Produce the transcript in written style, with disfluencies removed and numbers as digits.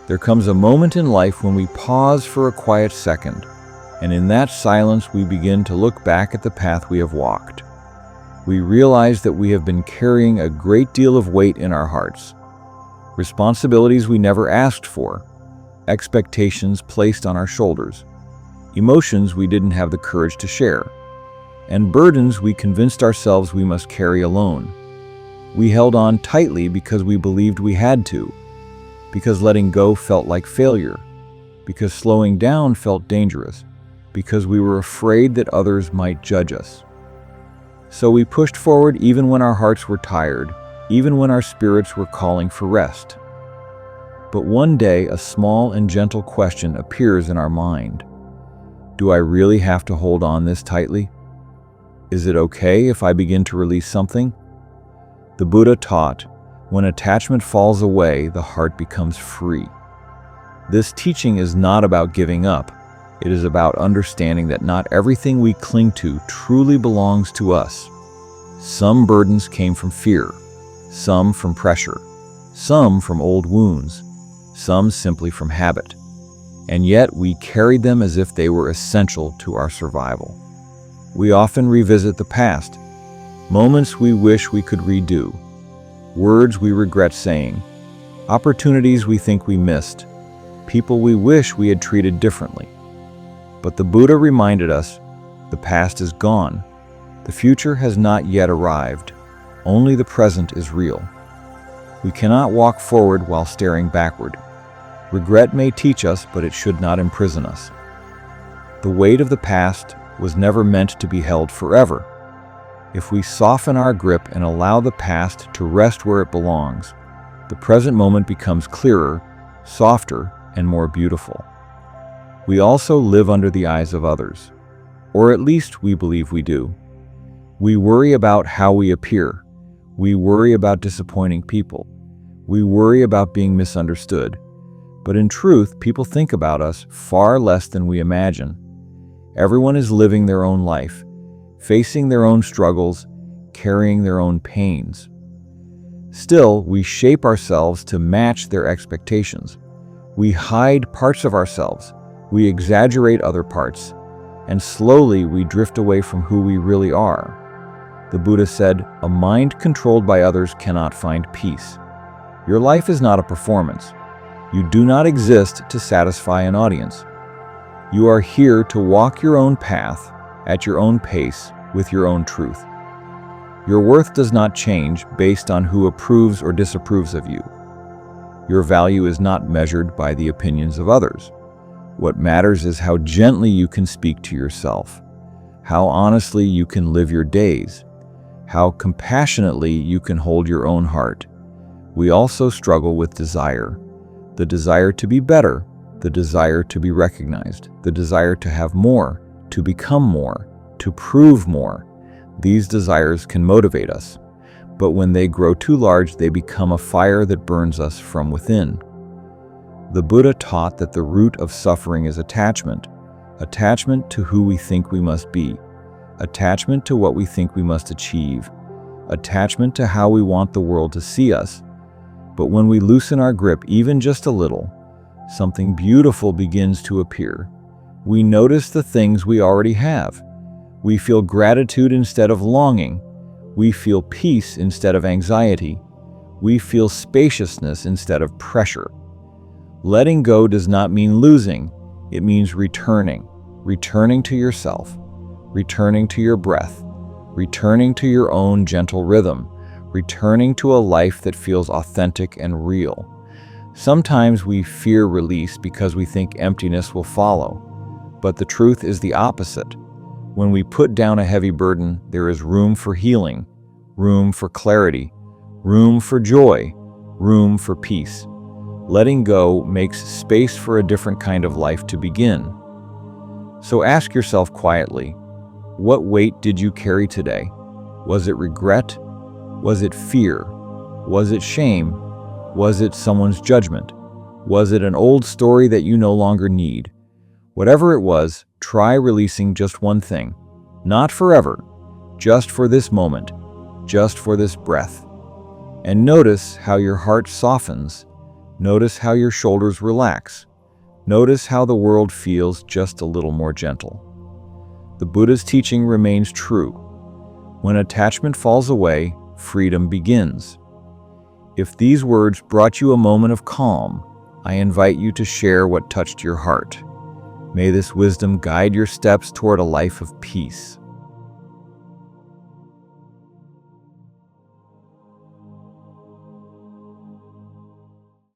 There comes a moment in life when we pause for a quiet second, and in that silence we begin to look back at the path we have walked. We realize that we have been carrying a great deal of weight in our hearts, responsibilities we never asked for, expectations placed on our shoulders, emotions we didn't have the courage to share, and burdens we convinced ourselves we must carry alone. We held on tightly because we believed we had to, because letting go felt like failure, because slowing down felt dangerous, because we were afraid that others might judge us. So we pushed forward even when our hearts were tired, even when our spirits were calling for rest. But one day, a small and gentle question appears in our mind. Do I really have to hold on this tightly? Is it okay if I begin to release something? The Buddha taught, when attachment falls away, the heart becomes free. This teaching is not about giving up. It is about understanding that not everything we cling to truly belongs to us. Some burdens came from fear, some from pressure, some from old wounds, some simply from habit. And yet we carried them as if they were essential to our survival. We often revisit the past, moments we wish we could redo, words we regret saying, opportunities we think we missed, people we wish we had treated differently. But the Buddha reminded us, the past is gone. The future has not yet arrived. Only the present is real. We cannot walk forward while staring backward. Regret may teach us, but it should not imprison us. The weight of the past was never meant to be held forever. If we soften our grip and allow the past to rest where it belongs, the present moment becomes clearer, softer, and more beautiful. We also live under the eyes of others, or at least we believe we do. We worry about how we appear. We worry about disappointing people. We worry about being misunderstood. But in truth, people think about us far less than we imagine. Everyone is living their own life, facing their own struggles, carrying their own pains. Still, we shape ourselves to match their expectations. We hide parts of ourselves, we exaggerate other parts, and slowly we drift away from who we really are. The Buddha said, "A mind controlled by others cannot find peace." Your life is not a performance. You do not exist to satisfy an audience. You are here to walk your own path, at your own pace, with your own truth. Your worth does not change based on who approves or disapproves of you. Your value is not measured by the opinions of others. What matters is how gently you can speak to yourself, how honestly you can live your days, how compassionately you can hold your own heart. We also struggle with desire, the desire to be better, the desire to be recognized, the desire to have more, to become more, to prove more. These desires can motivate us, but when they grow too large, they become a fire that burns us from within. The Buddha taught that the root of suffering is attachment, attachment to who we think we must be, attachment to what we think we must achieve, attachment to how we want the world to see us. But when we loosen our grip even just a little, something beautiful begins to appear. We notice the things we already have. We feel gratitude instead of longing. We feel peace instead of anxiety. We feel spaciousness instead of pressure. Letting go does not mean losing. It means returning. Returning to yourself. Returning to your breath. Returning to your own gentle rhythm. Returning to a life that feels authentic and real. Sometimes we fear release because we think emptiness will follow. But the truth is the opposite. When we put down a heavy burden, there is room for healing, room for clarity, room for joy, room for peace. Letting go makes space for a different kind of life to begin. So ask yourself quietly, what weight did you carry today? Was it regret? Was it fear? Was it shame? Was it someone's judgment? Was it an old story that you no longer need? Whatever it was, try releasing just one thing. Not forever, just for this moment, just for this breath. And notice how your heart softens, Notice how your shoulders relax. Notice how the world feels just a little more gentle. The Buddha's teaching remains true. When attachment falls away, freedom begins. If these words brought you a moment of calm, I invite you to share what touched your heart. May this wisdom guide your steps toward a life of peace.